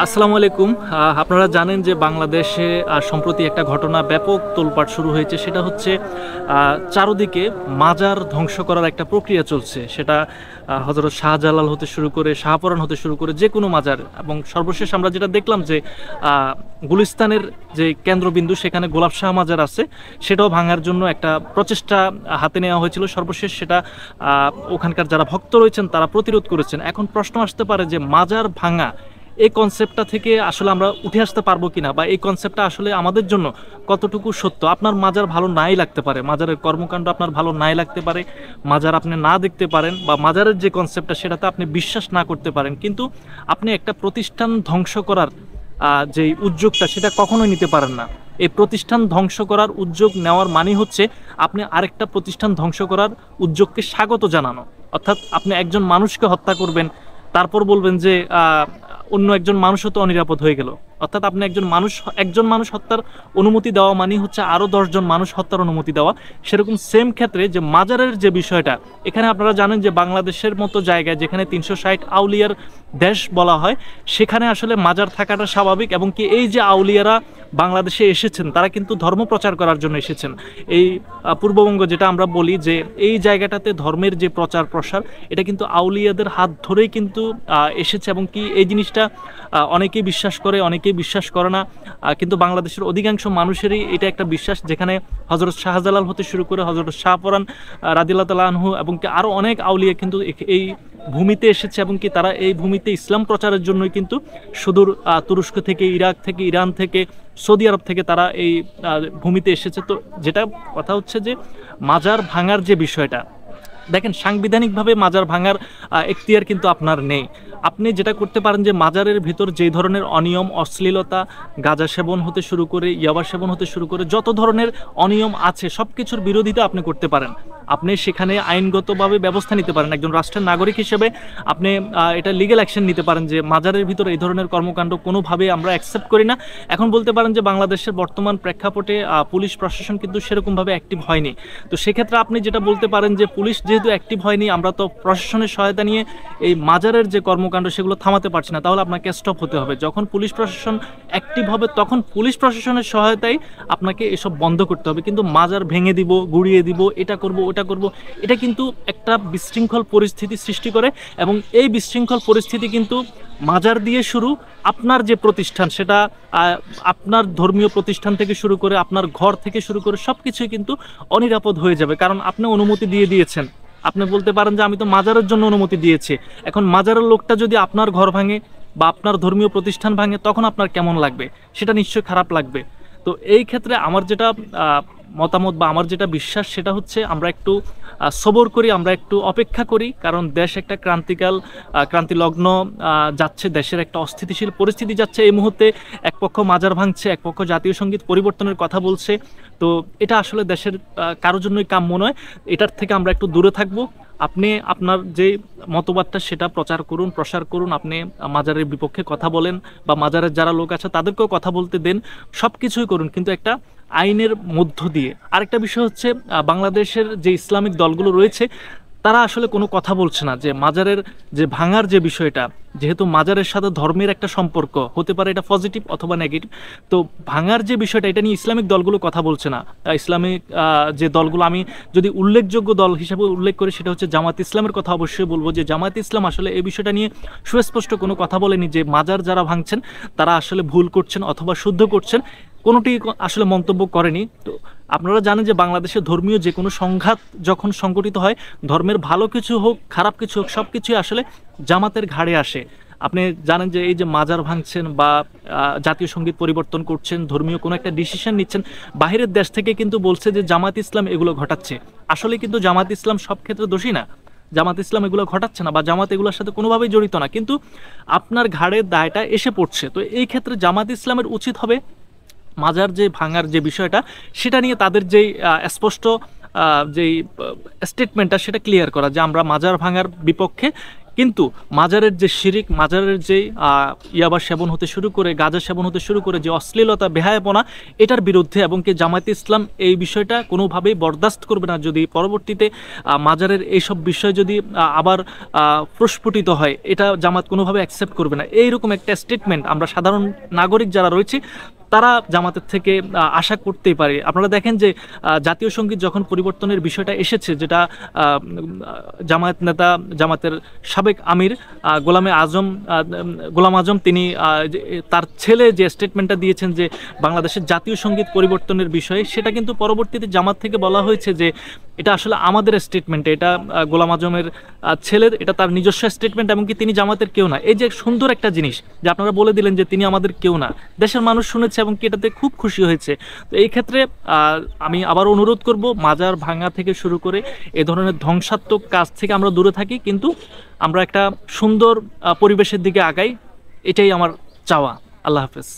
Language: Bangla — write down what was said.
আসসালামু আলাইকুম। আপনারা জানেন যে বাংলাদেশে সম্প্রতি একটা ঘটনা ব্যাপক তোলপাড় শুরু হয়েছে, সেটা হচ্ছে চারদিকে মাজার ধ্বংস করার একটা প্রক্রিয়া চলছে। সেটা হযরত শাহজালাল হতে শুরু করে শাহপরান হতে শুরু করে যে কোনো মাজার, এবং সর্বশেষ আমরা যেটা দেখলাম যে গুলিস্তানের যে কেন্দ্রবিন্দু সেখানে গোলাপ শাহ মাজার আছে, সেটাও ভাঙার জন্য একটা প্রচেষ্টা হাতে নেওয়া হয়েছিল। সর্বশেষ সেটা ওখানকার যারা ভক্ত রয়েছেন তারা প্রতিরোধ করেছেন। এখন প্রশ্ন আসতে পারে যে মাজার ভাঙা এই কনসেপ্টটা থেকে আসলে আমরা উঠে আসতে পারবো কিনা, বা এই কনসেপ্টটা আসলে আমাদের জন্য কতটুকু সত্য। আপনার মাজার ভালো নাই লাগতে পারে, মাজারের কর্মকাণ্ড আপনার ভালো নাই লাগতে পারে, মাজার আপনি না দেখতে পারেন, বা মাজারের যে কনসেপ্টটা সেটাতে আপনি বিশ্বাস না করতে পারেন, কিন্তু আপনি একটা প্রতিষ্ঠান ধ্বংস করার যে উদ্যোগটা সেটা কখনোই নিতে পারেন না। এই প্রতিষ্ঠান ধ্বংস করার উদ্যোগ নেওয়ার মানে হচ্ছে আপনি আরেকটা প্রতিষ্ঠান ধ্বংস করার উদ্যোগকে স্বাগত জানানো। অর্থাৎ আপনি একজন মানুষকে হত্যা করবেন, তারপর বলবেন যে অন্য একজন মানুষও তো অনিরাপদ হয়ে গেল। অর্থাৎ আপনি একজন মানুষ হত্যার অনুমতি দেওয়া মানে হচ্ছে আরো 10 জন মানুষ হত্যার অনুমতি দেওয়া। সেরকম সেম ক্ষেত্রে যে মাজারের যে বিষয়টা, এখানে আপনারা জানেন যে বাংলাদেশের মতো জায়গায় যেখানে 360 আউলিয়ার দেশ বলা হয়, সেখানে আসলে মাজার থাকাটা স্বাভাবিক। এবং কি এই যে আউলিয়ারা বাংলাদেশে এসেছেন তারা কিন্তু ধর্ম প্রচার করার জন্য এসেছেন। এই পূর্ববঙ্গ যেটা আমরা বলি যে এই জায়গাটাতে ধর্মের যে প্রচার প্রসার, এটা কিন্তু আউলিয়াদের হাত ধরেই কিন্তু এসেছে। এবং কি এই জিনিসটা অনেকেই বিশ্বাস করে, অনেকেই বিশ্বাস করে না, কিন্তু বাংলাদেশের অধিকাংশ মানুষেরই এটা একটা বিশ্বাস। যেখানে হযরত শাহজালাল হতে শুরু করে হযরত শাহপরান রাদিয়াল্লাহু তাআলা আনহু এবং কি আরও অনেক আউলিয়া কিন্তু এই ভূমিতে এসেছে, এবং কি তারা এই ভূমিতে ইসলাম প্রচারের জন্যই কিন্তু সুদূর তুরস্ক থেকে, ইরাক থেকে, ইরান থেকে, সৌদি আরব থেকে তারা এই ভূমিতে এসেছে। তো যেটা কথা হচ্ছে যে মাজার ভাঙার যে বিষয়টা, দেখেন সাংবিধানিকভাবে মাজার ভাঙার এখতিয়ার কিন্তু আপনার নেই। আপনি যেটা করতে পারেন যে মাজারের ভিতর যে ধরনের অনিয়ম, অশ্লীলতা, গাঁজা সেবন হতে শুরু করে ইয়াবা সেবন হতে শুরু করে যত ধরনের অনিয়ম আছে সব কিছুর বিরোধিতা আপনি করতে পারেন। আপনি সেখানে আইনগতভাবে ব্যবস্থা নিতে পারেন, একজন রাষ্ট্রের নাগরিক হিসেবে আপনি এটা লিগ্যাল অ্যাকশন নিতে পারেন যে মাজারের ভিতর এই ধরনের কর্মকাণ্ড কোনোভাবে আমরা অ্যাকসেপ্ট করি না। এখন বলতে পারেন যে বাংলাদেশের বর্তমান প্রেক্ষাপটে পুলিশ প্রশাসন কিন্তু সেরকমভাবে অ্যাক্টিভ হয়নি। তো সেক্ষেত্রে আপনি যেটা বলতে পারেন যে পুলিশ যেহেতু অ্যাক্টিভ হয়নি, আমরা তো প্রশাসনের সহায়তা নিয়ে এই মাজারের যে কর্মকাণ্ড সেগুলো থামাতে পারছি না, তাহলে আপনাকে স্টপ হতে হবে। যখন পুলিশ প্রশাসন অ্যাক্টিভ হবে তখন পুলিশ প্রশাসনের সহায়তায় আপনাকে এসব বন্ধ করতে হবে। কিন্তু মাজার ভেঙে দিব, গুড়িয়ে দিব, এটা করব ওটা করব, এটা কিন্তু একটা বিশৃঙ্খল পরিস্থিতি সৃষ্টি করে। এবং এই বিশৃঙ্খল পরিস্থিতি কিন্তু মাজার দিয়ে শুরু, আপনার যে প্রতিষ্ঠান সেটা আপনার ধর্মীয় প্রতিষ্ঠান থেকে শুরু করে আপনার ঘর থেকে শুরু করে সব কিছুই কিন্তু অনিরাপদ হয়ে যাবে, কারণ আপনি অনুমতি দিয়ে দিয়েছেন। আপনি বলতে পারেন যে আমি তো মাজারের জন্য অনুমতি দিয়েছি। এখন মাজারের লোকটা যদি আপনার ঘর ভাঙে বা আপনার ধর্মীয় প্রতিষ্ঠান ভাঙে, তখন আপনার কেমন লাগবে? সেটা নিশ্চয়ই খারাপ লাগবে। তো এই ক্ষেত্রে আমার যেটা মতামত বা আমার যেটা বিশ্বাস, সেটা হচ্ছে আমরা একটু সবর করি, আমরা একটু অপেক্ষা করি, কারণ দেশ একটা ক্রান্তিলগ্ন যাচ্ছে, দেশের একটা অস্থিতিশীল পরিস্থিতি যাচ্ছে। এই মুহূর্তে এক পক্ষ মাজার ভাঙছে, এক পক্ষ জাতীয় সঙ্গীত পরিবর্তনের কথা বলছে। তো এটা আসলে দেশের কারোর জন্যই কাম্য নয়। এটার থেকে আমরা একটু দূরে থাকবো। আপনি আপনার যে মতবাদটা সেটা প্রসার করুন। আপনি মাজারের বিপক্ষে কথা বলেন, বা মাজারের যারা লোক আছে তাদেরকেও কথা বলতে দেন, সব কিছুই করুন, কিন্তু একটা আইনের মধ্য দিয়ে। আরেকটা বিষয় হচ্ছে বাংলাদেশের যে ইসলামিক দলগুলো রয়েছে তারা আসলে কোনো কথা বলছে না যে মাজারের যে ভাঙার যে বিষয়টা, যেহেতু মাজারের সাথে ধর্মের একটা সম্পর্ক হতে পারে, এটা পজিটিভ অথবা নেগেটিভ। তো ভাঙার যে বিষয়টা, এটা নিয়ে ইসলামিক দলগুলো কথা বলছে না। ইসলামিক যে দলগুলো, আমি যদি উল্লেখযোগ্য দল হিসেবে উল্লেখ করি সেটা হচ্ছে জামাত ইসলামের কথা অবশ্যই বলবো, যে জামাত ইসলাম আসলে এই বিষয়টা নিয়ে সুস্পষ্ট কোনো কথা বলেনি যে মাজার যারা ভাঙছেন তারা আসলে ভুল করছেন অথবা শুদ্ধ করছেন, কোনোটি আসলে মন্তব্য করেনি। তো আপনারা জানেন যে বাংলাদেশে ধর্মীয় যে কোনো সংঘাত যখন সংগঠিত হয়, ধর্মের ভালো কিছু হোক খারাপ কিছু হোক, সব কিছুই আসলে জামাতের ঘাড়ে আসে। আপনি জানেন যে এই যে মাজার ভাঙছেন বা জাতীয় সঙ্গীত পরিবর্তন করছেন, ধর্মীয় কোনো একটা ডিসিশন নিচ্ছেন, বাহিরের দেশ থেকে কিন্তু বলছে যে জামাত ইসলাম এগুলো ঘটাচ্ছে। আসলে কিন্তু জামাত ইসলাম সব ক্ষেত্রে দোষী না, জামাত ইসলাম এগুলো ঘটাচ্ছে না, বা জামাত এগুলোর সাথে কোনোভাবেই জড়িত না, কিন্তু আপনার ঘাড়ের দায়টা এসে পড়ছে। তো এই ক্ষেত্রে জামাত ইসলামের উচিত হবে মাজার যে ভাঙার যে বিষয়টা সেটা নিয়ে তাদের যেই স্পষ্ট যেই স্টেটমেন্টটা সেটা ক্লিয়ার করা, যে আমরা মাজার ভাঙার বিপক্ষে, কিন্তু মাজারের যে শিরিক, মাজারের যে ইয়াবা সেবন হতে শুরু করে, গাঁজা সেবন হতে শুরু করে যে অশ্লীলতা, বেহায়াপনা, এটার বিরুদ্ধে, এবং কি জামায়াতে ইসলাম এই বিষয়টা কোনোভাবেই বরদাস্ত করবে না যদি পরবর্তীতে মাজারের এইসব বিষয় যদি আবার প্রস্ফুটিত হয়, এটা জামাত কোনোভাবে অ্যাকসেপ্ট করবে না। এইরকম একটা স্টেটমেন্ট আমরা সাধারণ নাগরিক যারা রয়েছে তারা জামাতের থেকে আশা করতেই পারে। আপনারা দেখেন যে জাতীয় সঙ্গীত যখন পরিবর্তনের বিষয়টা এসেছে, যেটা জামায়াত নেতা, জামাতের সাবেক আমির গোলাম আজম তিনি তার ছেলে যে স্টেটমেন্টটা দিয়েছেন যে বাংলাদেশের জাতীয় সঙ্গীত পরিবর্তনের বিষয়ে, সেটা কিন্তু পরবর্তীতে জামাত থেকে বলা হয়েছে যে এটা আসলে আমাদের স্টেটমেন্ট, এটা গোলাম আজমের ছেলের, এটা তার নিজস্ব স্টেটমেন্ট, এমনকি তিনি জামাতের কেউ না। এই যে সুন্দর একটা জিনিস যে আপনারা বলে দিলেন যে তিনি আমাদের কেউ না, দেশের মানুষ শুনেছে এবং কি এটাতে খুব খুশি হয়েছে। তো এই ক্ষেত্রে আমি আবার অনুরোধ করব, মাজার ভাঙা থেকে শুরু করে এ ধরনের ধ্বংসাত্মক কাজ থেকে আমরা দূরে থাকি, কিন্তু আমরা একটা সুন্দর পরিবেশের দিকে আগাই, এটাই আমার চাওয়া। আল্লাহ হাফেজ।